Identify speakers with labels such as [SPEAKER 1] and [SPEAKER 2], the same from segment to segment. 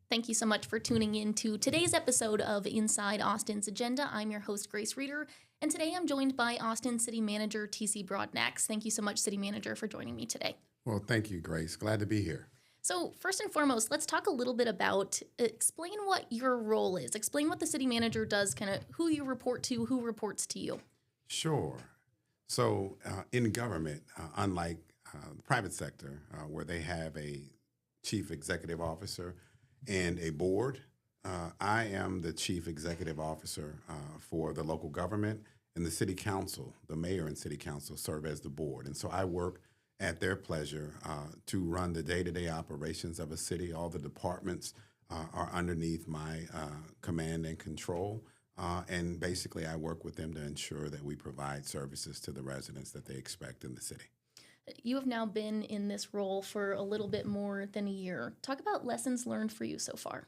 [SPEAKER 1] Thank you so much for tuning in to today's episode of Inside Austin's Agenda. I'm your host, Grace Reeder, and today I'm joined by Austin City Manager TC Broadnax. Thank you so much, City Manager, for joining me today.
[SPEAKER 2] Well, thank you, Grace. Glad to be here.
[SPEAKER 1] So first and foremost, let's talk a little bit about, explain what your role is. Explain what the City Manager does, kind of who you report to, who reports to you.
[SPEAKER 2] Sure. So in government, unlike the private sector, where they have a chief executive officer and a board, I am the chief executive officer for the local government, and the city council. The mayor and city council serve as the board. And so I work at their pleasure to run the day-to-day operations of a city. All the departments are underneath my command and control. And basically, I work with them to ensure that we provide services to the residents that they expect in the city.
[SPEAKER 1] You have now been in this role for a little bit more than a year. Talk about lessons learned for you so far.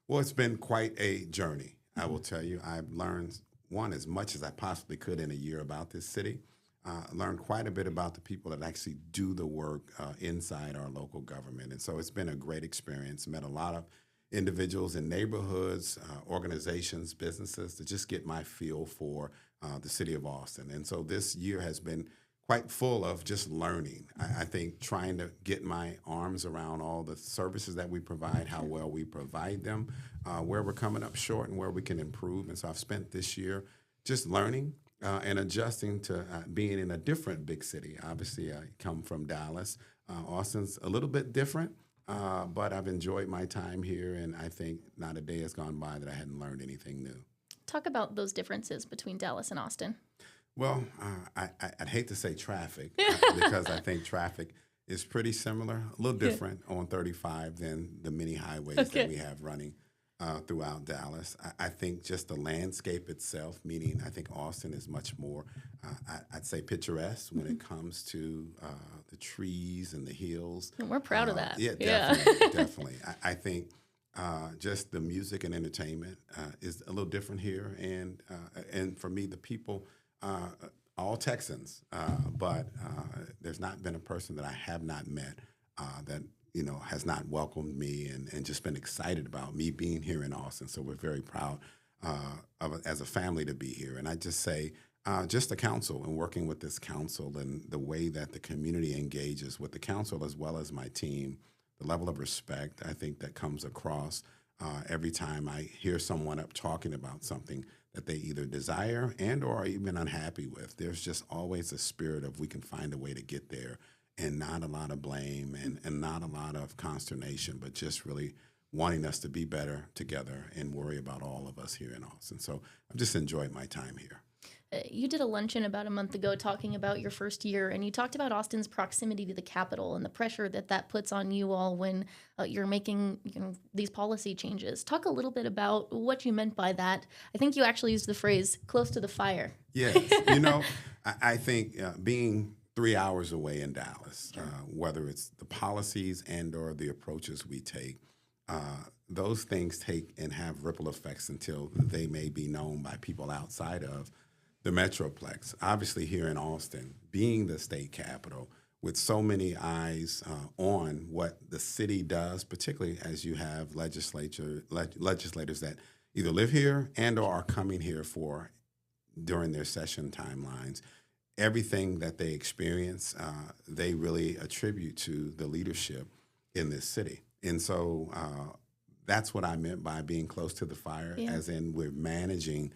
[SPEAKER 2] Well, it's been quite a journey, I will tell you. I've learned, one, as much as I possibly could in a year about this city. Learned quite a bit about the people that actually do the work inside our local government. And so it's been a great experience. Met a lot of individuals in neighborhoods, organizations, businesses to just get my feel for the city of Austin. And so this year has been quite full of just learning. I think trying to get my arms around all the services that we provide, how well we provide them, where we're coming up short and where we can improve. And so I've spent this year just learning and adjusting to being in a different big city. Obviously, I come from Dallas. Austin's a little bit different, but I've enjoyed my time here, and I think not a day has gone by that I hadn't learned anything new.
[SPEAKER 1] Talk about those differences between Dallas and Austin.
[SPEAKER 2] Well, I'd hate to say traffic because I think traffic is pretty similar, a little different on 35 than the many highways that we have running throughout Dallas. I think just the landscape itself, meaning I think Austin is much more, I'd say, picturesque when it comes to the trees and the hills.
[SPEAKER 1] And we're proud of that.
[SPEAKER 2] Yeah, definitely, definitely. I think just the music and entertainment is a little different here, and for me, the people. All Texans, but there's not been a person that I have not met that has not welcomed me and just been excited about me being here in Austin. So we're very proud as a family to be here. And I just say, just the council and working with this council and the way that the community engages with the council as well as my team, the level of respect I think that comes across every time I hear someone up talking about something that they either desire and or are even unhappy with. There's just always a spirit of we can find a way to get there, and not a lot of blame and not a lot of consternation, but just really wanting us to be better together and worry about all of us here in Austin. So I've just enjoyed my time here.
[SPEAKER 1] You did a luncheon about a month ago talking about your first year, and you talked about Austin's proximity to the Capitol and the pressure that puts on you all when you're making these policy changes. Talk a little bit about what you meant by that. I think you actually used the phrase "close to the fire."
[SPEAKER 2] Yes, I think being 3 hours away in Dallas, whether it's the policies and or the approaches we take, those things take and have ripple effects until they may be known by people outside of the Metroplex. Obviously here in Austin, being the state capital, with so many eyes on what the city does, particularly as you have legislators that either live here and or are coming here for during their session timelines. Everything that they experience, they really attribute to the leadership in this city. And so that's what I meant by being close to the fire, as in we're managing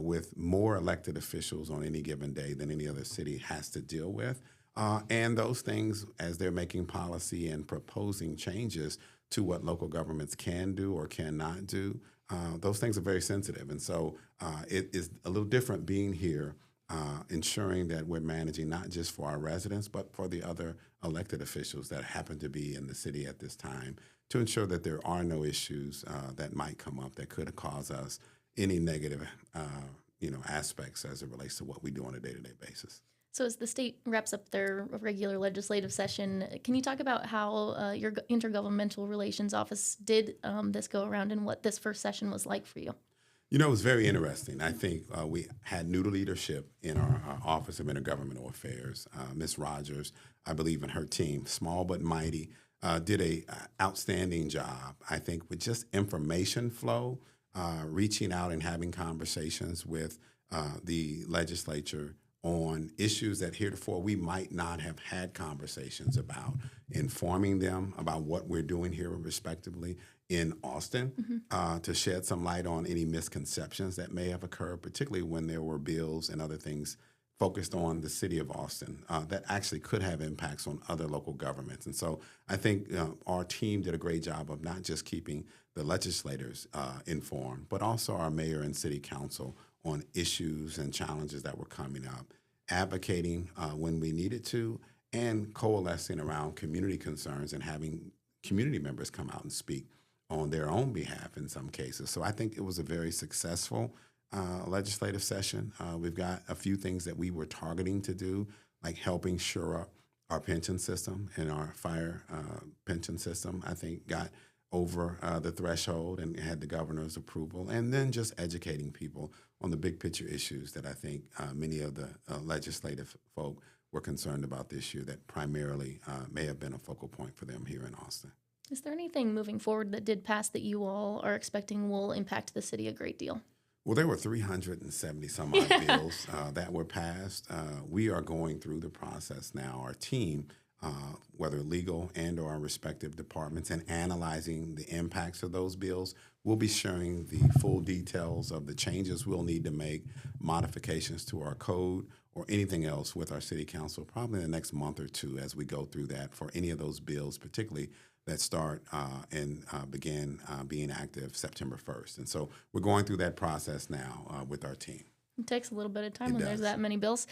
[SPEAKER 2] with more elected officials on any given day than any other city has to deal with. And those things, as they're making policy and proposing changes to what local governments can do or cannot do, those things are very sensitive. And so it is a little different being here, ensuring that we're managing not just for our residents, but for the other elected officials that happen to be in the city at this time, to ensure that there are no issues that might come up that could cause us any negative, aspects as it relates to what we do on a day-to-day basis.
[SPEAKER 1] So as the state wraps up their regular legislative session, can you talk about how your Intergovernmental Relations Office did this go around and what this first session was like for you?
[SPEAKER 2] It was very interesting. I think we had new leadership in our Office of Intergovernmental Affairs. Ms. Rogers, I believe in her team, small but mighty, did a outstanding job, I think, with just information flow, reaching out and having conversations with the legislature on issues that heretofore we might not have had conversations about, informing them about what we're doing here respectively in Austin, to shed some light on any misconceptions that may have occurred, particularly when there were bills and other things focused on the city of Austin that actually could have impacts on other local governments. And so I think our team did a great job of not just keeping the legislators informed, but also our mayor and city council on issues and challenges that were coming up, advocating when we needed to, and coalescing around community concerns and having community members come out and speak on their own behalf in some cases. So I think it was a very successful legislative session. We've got a few things that we were targeting to do, like helping shore up our pension system and our fire pension system, I think got over the threshold and had the governor's approval, and then just educating people on the big picture issues that I think many of the legislative folk were concerned about this year that primarily may have been a focal point for them here in Austin.
[SPEAKER 1] Is there anything moving forward that did pass that you all are expecting will impact the city a great deal?
[SPEAKER 2] Well, there were 370 some odd bills that were passed. We are going through the process now, our team, whether legal and or our respective departments, and analyzing the impacts of those bills. We'll be sharing the full details of the changes we'll need to make, modifications to our code, or anything else with our city council probably in the next month or two as we go through that for any of those bills, particularly that start and begin being active September 1st. And so we're going through that process now with our team.
[SPEAKER 1] It takes a little bit of time when
[SPEAKER 2] does.
[SPEAKER 1] there's that many bills.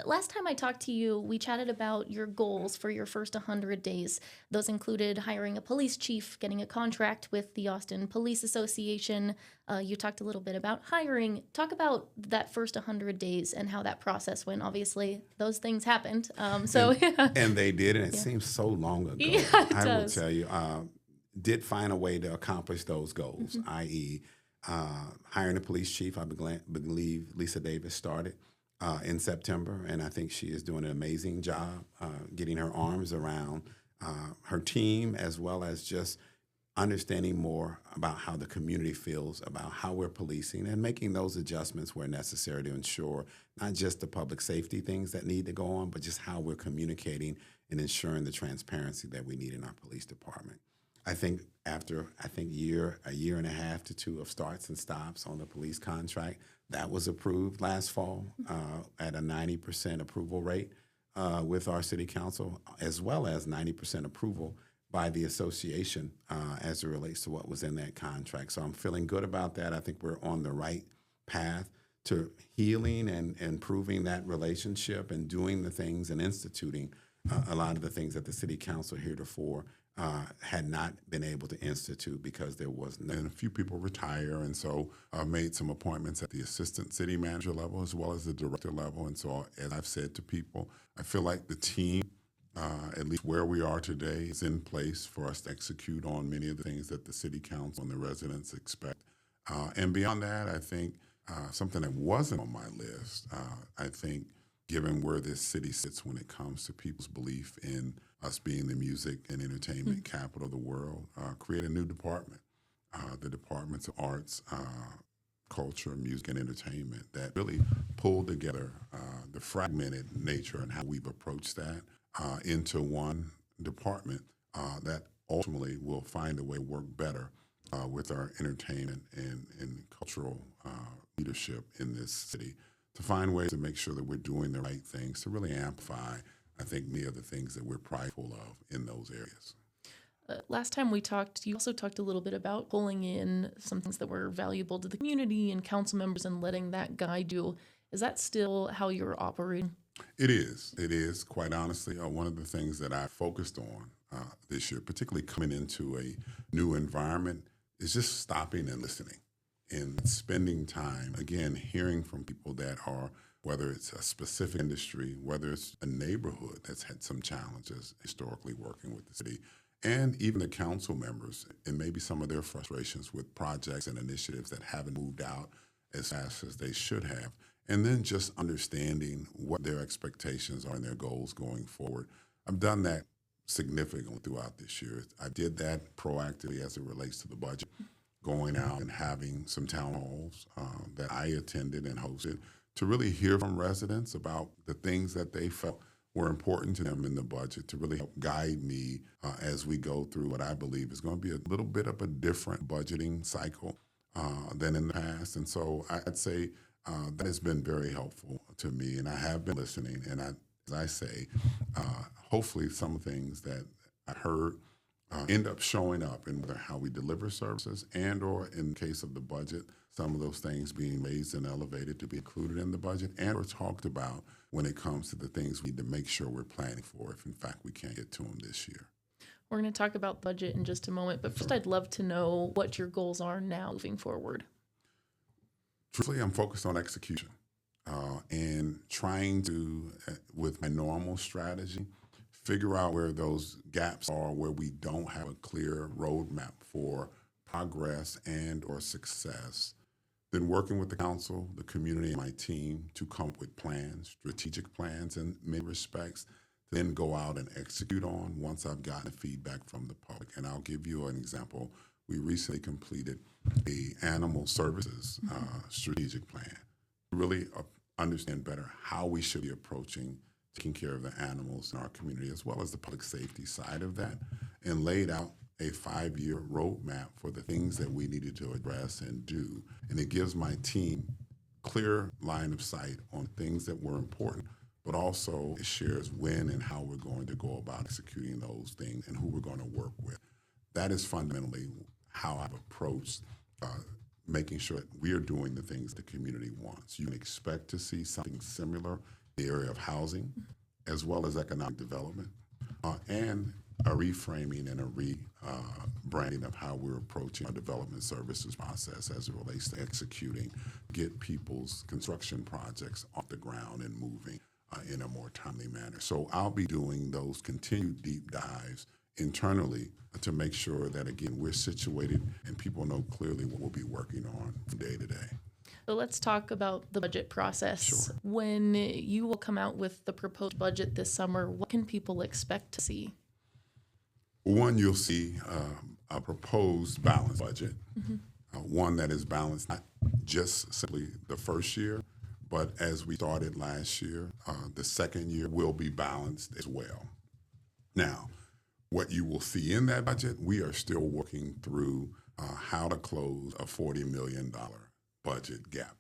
[SPEAKER 1] Last time I talked to you, we chatted about your goals for your first 100 days. Those included hiring a police chief, getting a contract with the Austin Police Association. You talked a little bit about hiring. Talk about that first 100 days and how that process went. Obviously, those things happened.
[SPEAKER 2] And they did, and it seems so long ago.
[SPEAKER 1] Yeah, it
[SPEAKER 2] I
[SPEAKER 1] does.
[SPEAKER 2] will tell you, did find a way to accomplish those goals, i.e., hiring a police chief. I believe Lisa Davis started in September, and I think she is doing an amazing job getting her arms around her team, as well as just understanding more about how the community feels about how we're policing and making those adjustments where necessary to ensure not just the public safety things that need to go on, but just how we're communicating and ensuring the transparency that we need in our police department. I think after a year and a half to two of starts and stops on the police contract, that was approved last fall at a 90% approval rate with our city council, as well as 90% approval by the association as it relates to what was in that contract. So I'm feeling good about that. I think we're on the right path to healing and improving that relationship and doing the things and instituting a lot of the things that the city council heretofore had not been able to institute because there wasn't. And a few people retire, and so I made some appointments at the assistant city manager level as well as the director level. And so, as I've said to people, I feel like the team, at least where we are today, is in place for us to execute on many of the things that the city council and the residents expect. And beyond that, I think something that wasn't on my list, I think, given where this city sits when it comes to people's belief in us being the music and entertainment capital of the world, create a new department, the departments of arts, culture, music, and entertainment that really pulled together the fragmented nature and how we've approached that into one department that ultimately will find a way to work better with our entertainment and cultural leadership in this city, to find ways to make sure that we're doing the right things to really amplify, I think, many of the things that we're prideful of in those areas.
[SPEAKER 1] Last time we talked, you also talked a little bit about pulling in some things that were valuable to the community and council members and letting that guide you. Is that still how you're operating?
[SPEAKER 2] It is. It is, quite honestly. One of the things that I focused on this year, particularly coming into a new environment, is just stopping and listening and spending time, again, hearing from people that are, whether it's a specific industry, whether it's a neighborhood that's had some challenges historically working with the city, and even the council members and maybe some of their frustrations with projects and initiatives that haven't moved out as fast as they should have. And then just understanding what their expectations are and their goals going forward. I've done that significantly throughout this year. I did that proactively as it relates to the budget, going out and having some town halls that I attended and hosted to really hear from residents about the things that they felt were important to them in the budget to really help guide me as we go through what I believe is going to be a little bit of a different budgeting cycle than in the past. And so I'd say that has been very helpful to me, and I have been listening. And as I say, hopefully some things that I heard end up showing up in whether how we deliver services and or in case of the budget, some of those things being raised and elevated to be included in the budget and or talked about when it comes to the things we need to make sure we're planning for if in fact we can't get to them this year.
[SPEAKER 1] We're going to talk about budget in just a moment, but first I'd love to know what your goals are now moving forward.
[SPEAKER 2] Truthfully, I'm focused on execution and trying to, with my normal strategy, figure out where those gaps are, where we don't have a clear roadmap for progress and or success. Then working with the council, the community, and my team to come up with plans, strategic plans in many respects, then go out and execute on once I've gotten feedback from the public. And I'll give you an example. We recently completed a animal services strategic plan to really understand better how we should be approaching taking care of the animals in our community, as well as the public safety side of that, and laid out a 5-year roadmap for the things that we needed to address and do. And it gives my team clear line of sight on things that were important, but also it shares when and how we're going to go about executing those things and who we're going to work with. That is fundamentally how I've approached making sure that we are doing the things the community wants. You can expect to see something similar in the area of housing, as well as economic development, and a reframing and a rebranding of how we're approaching our development services process as it relates to executing, get people's construction projects off the ground and moving in a more timely manner. So I'll be doing those continued deep dives internally to make sure that, again, we're situated and people know clearly what we'll be working on from day to day.
[SPEAKER 1] So let's talk about the budget process.
[SPEAKER 2] Sure.
[SPEAKER 1] When you will come out with the proposed budget this summer, what can people expect to see?
[SPEAKER 2] One, you'll see a proposed balanced budget, one that is balanced not just simply the first year, but as we started last year, the second year will be balanced as well. Now, what you will see in that budget, we are still working through how to close a $40 million budget gap,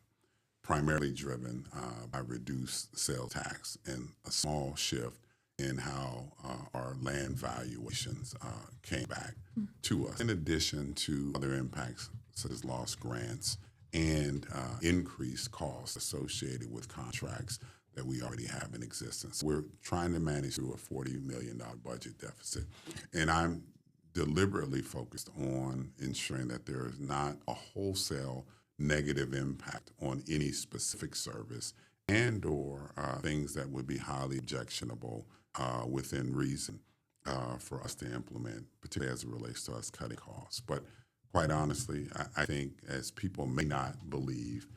[SPEAKER 2] primarily driven by reduced sales tax and a small shift in how our land valuations came back to us, in addition to other impacts such as lost grants and increased costs associated with contracts that we already have in existence. We're trying to manage through a $40 million budget deficit, and I'm deliberately focused on ensuring that there is not a wholesale negative impact on any specific service and or things that would be highly objectionable within reason for us to implement, particularly as it relates to us cutting costs. But quite honestly, I think as people may not believe,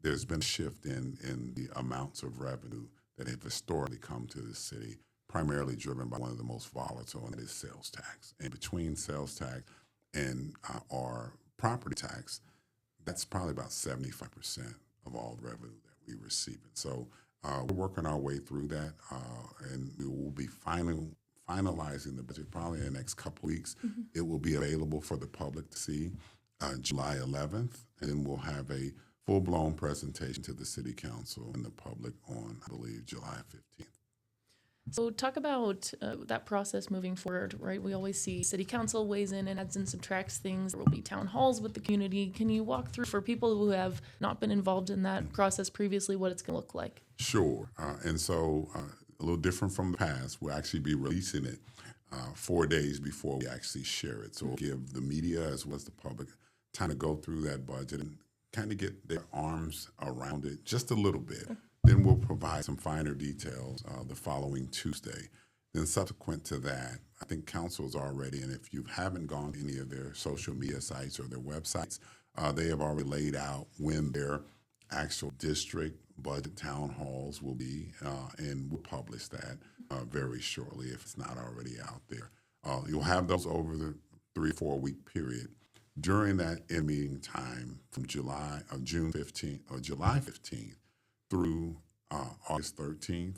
[SPEAKER 2] there's been a shift in the amounts of revenue that have historically come to the city, primarily driven by one of the most volatile, and that is sales tax. And between sales tax and our property tax, that's probably about 75% of all revenue that we receive. And so we're working our way through that, and we will be finalizing the budget probably in the next couple weeks. It will be available for the public to see July 11th, and then we'll have a full-blown presentation to the City Council and the public on, I believe, July 15th.
[SPEAKER 1] So talk about that process moving forward, right? We always see City Council weighs in and adds and subtracts things. There will be town halls with the community. Can you walk through, for people who have not been involved in that process previously, what it's going to look like?
[SPEAKER 2] Sure. And so a little different from the past, we'll actually be releasing it 4 days before we actually share it. So we'll give the media as well as the public time to go through that budget and kind of get their arms around it just a little bit. Then we'll provide some finer details the following Tuesday. Then subsequent to that, I think council is already, and if you haven't gone to any of their social media sites or their websites, they have already laid out when their actual district
[SPEAKER 3] budget town halls will be, and we'll publish that very shortly if it's not already out there. You'll have those over the 3 or 4 week period. During that in-meeting time from June 15th or July 15th through August 13th,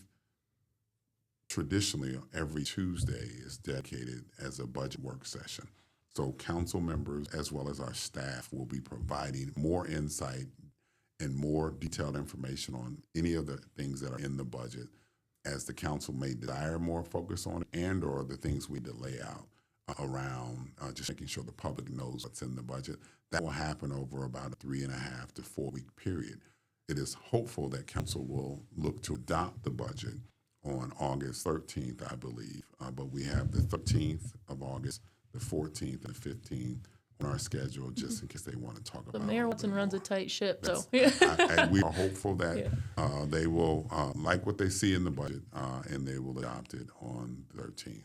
[SPEAKER 3] traditionally every Tuesday is dedicated as a budget work session. So council members as well as our staff will be providing more insight and more detailed information on any of the things that are in the budget as the council may desire more focus on and or the things we need to lay out around just making sure the public knows what's in the budget. That will happen over about a 3.5 to 4 week period. It is hopeful that council will look to adopt the budget on August 13th, I believe. But we have the 13th of August, the 14th, and the 15th on our schedule, just in case they want to talk about it.
[SPEAKER 1] But Mayor Watson runs a tight ship, so.
[SPEAKER 3] And we are hopeful that they will like what they see in the budget, and they will adopt it on the 13th.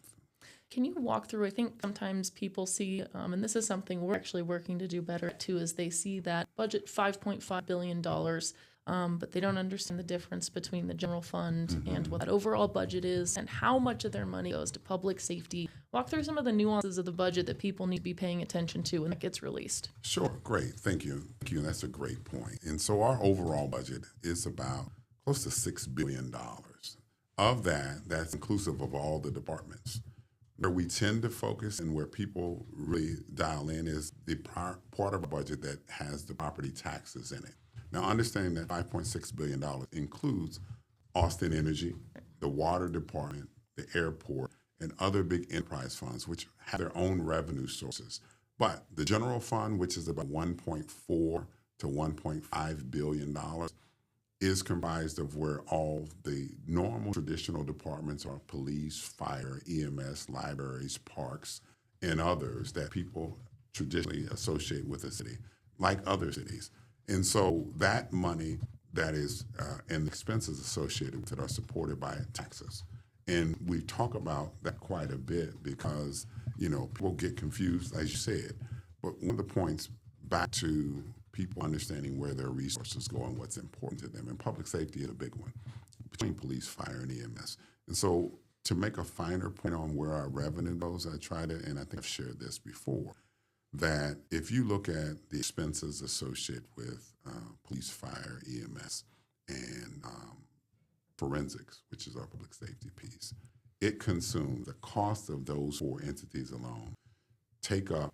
[SPEAKER 1] Can you walk through, I think sometimes people see, and this is something we're actually working to do better too, is they see that budget $5.5 billion, but they don't understand the difference between the general fund and what that overall budget is and how much of their money goes to public safety. Walk through some of the nuances of the budget that people need to be paying attention to when it gets released.
[SPEAKER 3] Sure, great, thank you. Thank you, that's a great point. And so our overall budget is about close to $6 billion. Of that, that's inclusive of all the departments. Where we tend to focus and where people really dial in is the part of our budget that has the property taxes in it. Now, understanding that $5.6 billion includes Austin Energy, the water department, the airport, and other big enterprise funds, which have their own revenue sources. But the general fund, which is about $1.4 to $1.5 billion, is comprised of where all the normal traditional departments are: police, fire, EMS, libraries, parks, and others that people traditionally associate with a city, like other cities. And so that money that is, and the expenses associated with it are supported by taxes. And we talk about that quite a bit because, people get confused, as you said. But one of the points back to people understanding where their resources go and what's important to them. And public safety is a big one between police, fire, and EMS. And so to make a finer point on where our revenue goes, I try to, and I think I've shared this before, that if you look at the expenses associated with police, fire, EMS, and forensics, which is our public safety piece, it consumes the cost of those 4 entities alone, take up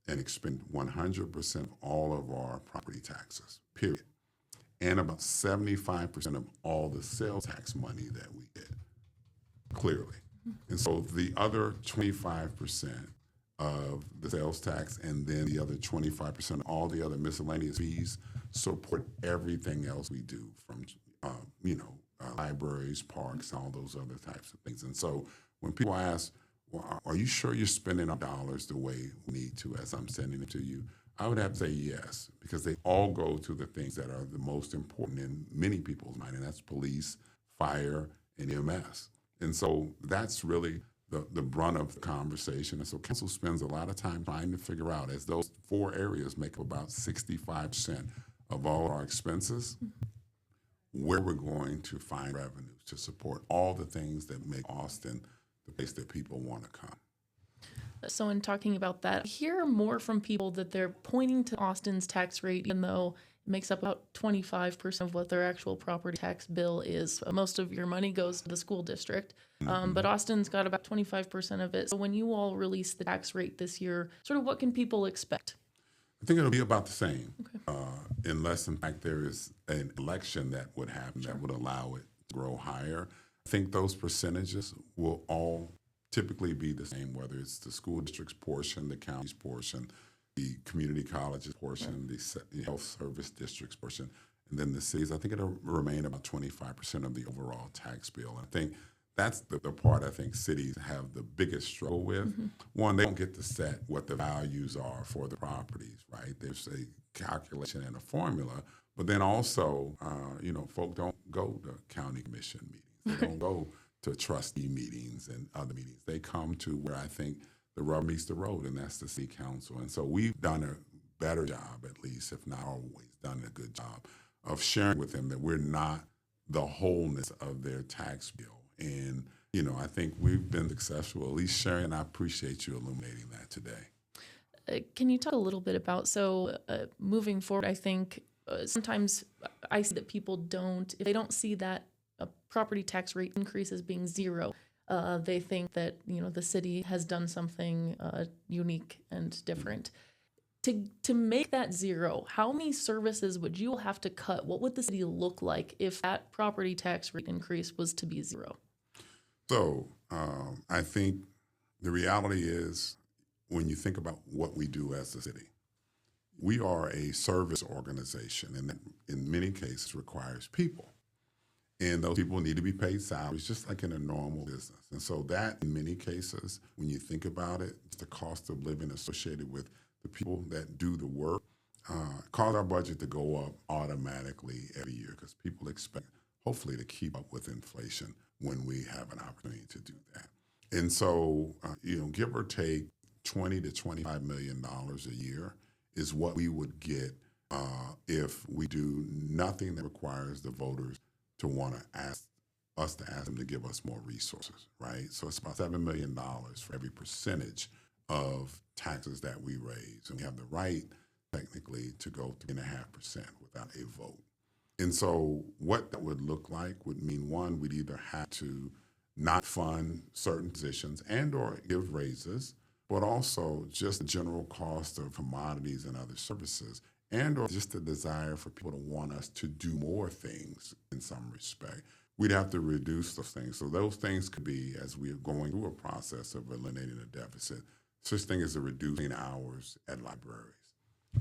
[SPEAKER 3] and expend 100% of all of our property taxes, period. And about 75% of all the sales tax money that we get, clearly. And so the other 25% of the sales tax and then the other 25% of all the other miscellaneous fees support everything else we do from, libraries, parks, all those other types of things. And so when people ask, well, are you sure you're spending our dollars the way we need to as I'm sending it to you? I would have to say yes, because they all go to the things that are the most important in many people's mind, and that's police, fire, and EMS. And so that's really the brunt of the conversation. And so council spends a lot of time trying to figure out, as those 4 areas make up about 65% of all our expenses, where we're going to find revenues to support all the things that make Austin the place that people want to come.
[SPEAKER 1] So in talking about that, I hear more from people that they're pointing to Austin's tax rate, even though it makes up about 25% of what their actual property tax bill is. Most of your money goes to the school district, but Austin's got about 25% of it. So when you all release the tax rate this year, sort of what can people expect?
[SPEAKER 3] I think it'll be about the same, unless, in fact, there is an election that would happen that would allow it to grow higher. I think those percentages will all typically be the same, whether it's the school district's portion, the county's portion, the community college's portion, the health service district's portion, and then the cities. I think it'll remain about 25% of the overall tax bill. And I think that's the part I think cities have the biggest struggle with. One, they don't get to set what the values are for the properties, right? There's a calculation and a formula, but then also, folk don't go to county commission meetings. They don't go to trustee meetings and other meetings. They come to where I think the rubber meets the road, and that's the city council. And so we've done a better job, at least, if not always done a good job, of sharing with them that we're not the wholeness of their tax bill. And, I think we've been successful, at least sharing, and I appreciate you illuminating that today.
[SPEAKER 1] Can you talk a little bit about, moving forward, I think sometimes I see that people if they don't see that a property tax rate increase as being zero, they think that, the city has done something unique and different. To make that zero, how many services would you have to cut? What would the city look like if that property tax rate increase was to be zero?
[SPEAKER 3] So I think the reality is when you think about what we do as a city, we are a service organization, and that in many cases requires people. And those people need to be paid salaries just like in a normal business. And so that in many cases, when you think about it, it's the cost of living associated with the people that do the work, cause our budget to go up automatically every year because people expect hopefully to keep up with inflation when we have an opportunity to do that. And so, give or take $20 to $25 million a year is what we would get if we do nothing that requires the voters to want to ask them to give us more resources, right? So it's about $7 million for every percentage of taxes that we raise. And we have the right, technically, to go 3.5% without a vote. And so what that would look like would mean, one, we'd either have to not fund certain positions and or give raises, but also just the general cost of commodities and other services, and or just the desire for people to want us to do more things in some respect. We'd have to reduce those things. So those things could be, as we're going through a process of eliminating a deficit, such thing as the reducing hours at libraries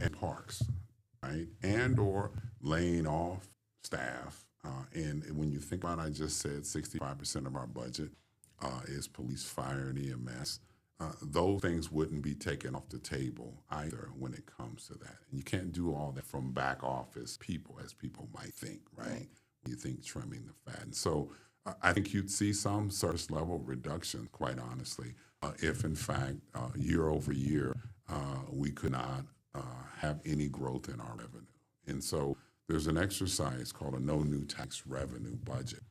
[SPEAKER 3] and parks, right? And or laying off staff. And when you think about it, I just said 65% of our budget is police, fire, and EMS. Those things wouldn't be taken off the table either when it comes to that. And you can't do all that from back office people, as people might think, right? When you think trimming the fat. And so I think you'd see some service level reduction, quite honestly, if in fact year over year we could not have any growth in our revenue. And so there's an exercise called a no new tax revenue budget.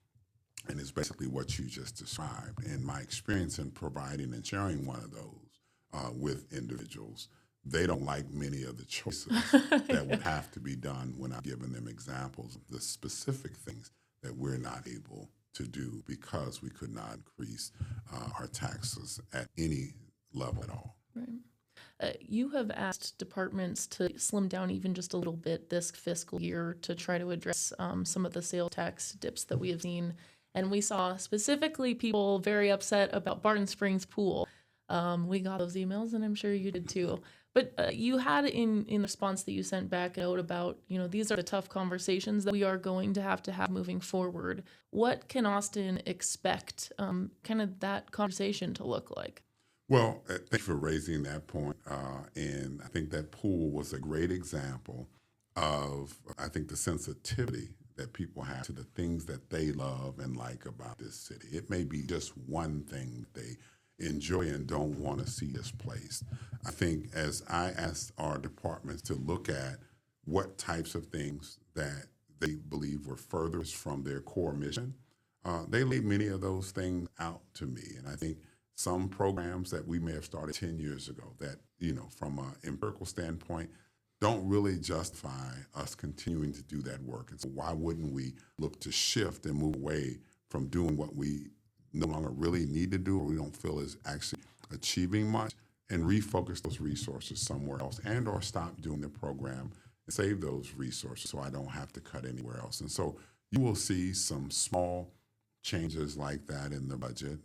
[SPEAKER 3] And it's basically what you just described. And my experience in providing and sharing one of those with individuals, they don't like many of the choices that would have to be done when I'm giving them examples of the specific things that we're not able to do because we could not increase our taxes at any level at all.
[SPEAKER 1] Right. You have asked departments to slim down even just a little bit this fiscal year to try to address some of the sales tax dips that we have seen. And we saw specifically people very upset about Barton Springs Pool. We got those emails, and I'm sure you did too. But you had in response that you sent back a note about, these are the tough conversations that we are going to have moving forward. What can Austin expect kind of that conversation to look like?
[SPEAKER 3] Well, thank you for raising that point. And I think that pool was a great example of, I think, the sensitivity that people have to the things that they love and like about this city. It may be just one thing they enjoy and don't want to see displaced. I think as I asked our departments to look at what types of things that they believe were furthest from their core mission, they laid many of those things out to me. And I think some programs that we may have started 10 years ago that, from an empirical standpoint, don't really justify us continuing to do that work. And so why wouldn't we look to shift and move away from doing what we no longer really need to do or we don't feel is actually achieving much and refocus those resources somewhere else and or stop doing the program and save those resources so I don't have to cut anywhere else. And so you will see some small changes like that in the budget.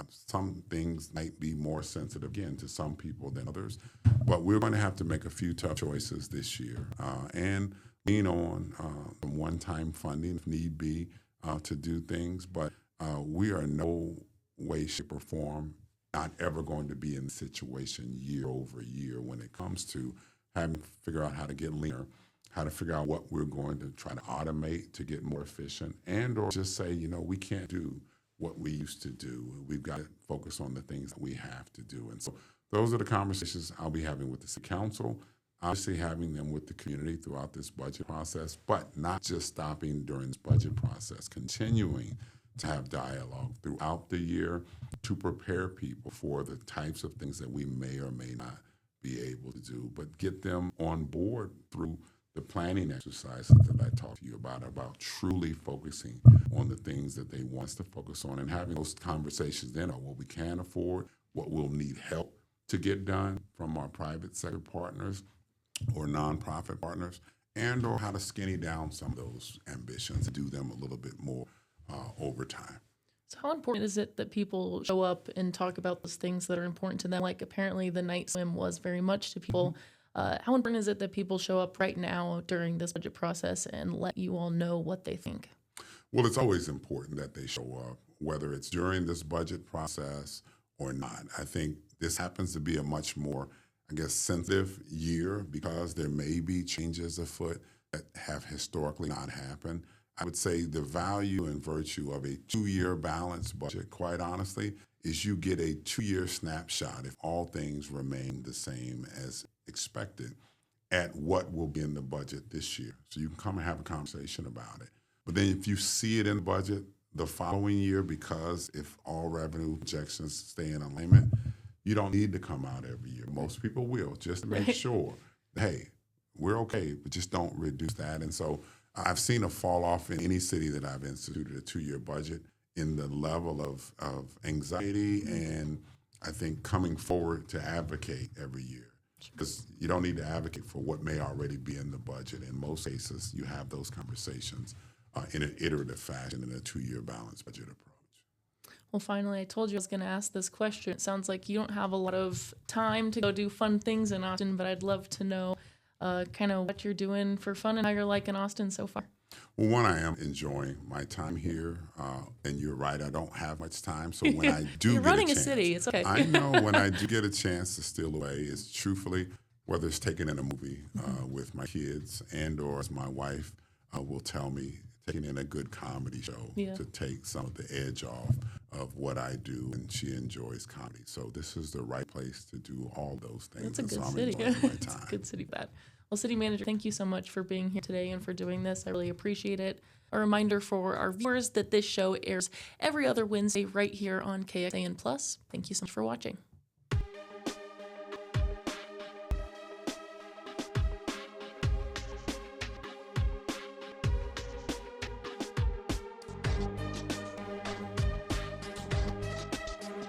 [SPEAKER 3] Some things might be more sensitive, again, to some people than others. But we're going to have to make a few tough choices this year and lean on some one-time funding if need be to do things. But we are in no way, shape, or form not ever going to be in the situation year over year when it comes to having to figure out how to get leaner, how to figure out what we're going to try to automate to get more efficient, and or just say, we can't do what we used to do. We've got to focus on the things that we have to do. And so those are the conversations I'll be having with the city council. obviously having them with the community throughout this budget process, but not just stopping during this budget process, continuing to have dialogue throughout the year to prepare people for the types of things that we may or may not be able to do, but get them on board through the planning exercises that I talked to you about truly focusing on the things that they want us to focus on and having those conversations then on what we can afford, what we'll need help to get done from our private sector partners or nonprofit partners, and or how to skinny down some of those ambitions and do them a little bit more over time.
[SPEAKER 4] So how important is it that people show up and talk about those things that are important to them? Like apparently the night swim was very much to people. How important is it that people show up right now during this budget process and let you all know what they think?
[SPEAKER 3] Well, it's always important that they show up, whether it's during this budget process or not. I think this happens to be a much more, sensitive year because there may be changes afoot that have historically not happened. I would say the value and virtue of a 2-year balanced budget, quite honestly, is you get a 2-year snapshot if all things remain the same as expected at what will be in the budget this year. So you can come and have a conversation about it. But then if you see it in the budget the following year, because if all revenue projections stay in alignment, you don't need to come out every year. Most people will, just to make sure, hey, we're okay, but just don't reduce that. And so I've seen a fall off in any city that I've instituted a 2-year budget in the level of anxiety and I think coming forward to advocate every year. Because you don't need to advocate for what may already be in the budget. In most cases, you have those conversations in an iterative fashion in a 2-year balanced budget approach.
[SPEAKER 4] Well, finally, I told you I was going to ask this question. It sounds like you don't have a lot of time to go do fun things in Austin, but I'd love to know kind of what you're doing for fun and how you're liking Austin so far.
[SPEAKER 3] Well, one, I am enjoying my time here, and you're right, I don't have much time. So when I do
[SPEAKER 4] You're
[SPEAKER 3] get
[SPEAKER 4] running
[SPEAKER 3] a chance,
[SPEAKER 4] city, it's okay.
[SPEAKER 3] I know when I do get a chance to steal away, it's truthfully whether it's taking in a movie with my kids and or as my wife will tell me, taking in a good comedy show to take some of the edge off of what I do, and she enjoys comedy. So this is the right place to do all those things.
[SPEAKER 4] That's a good
[SPEAKER 3] so I'm
[SPEAKER 4] city.
[SPEAKER 3] enjoying my
[SPEAKER 4] It's
[SPEAKER 3] time.
[SPEAKER 4] a good city for that. Well, City Manager, thank you so much for being here today and for doing this. I really appreciate it. A reminder for our viewers that this show airs every other Wednesday right here on KXAN+. Thank you so much for watching.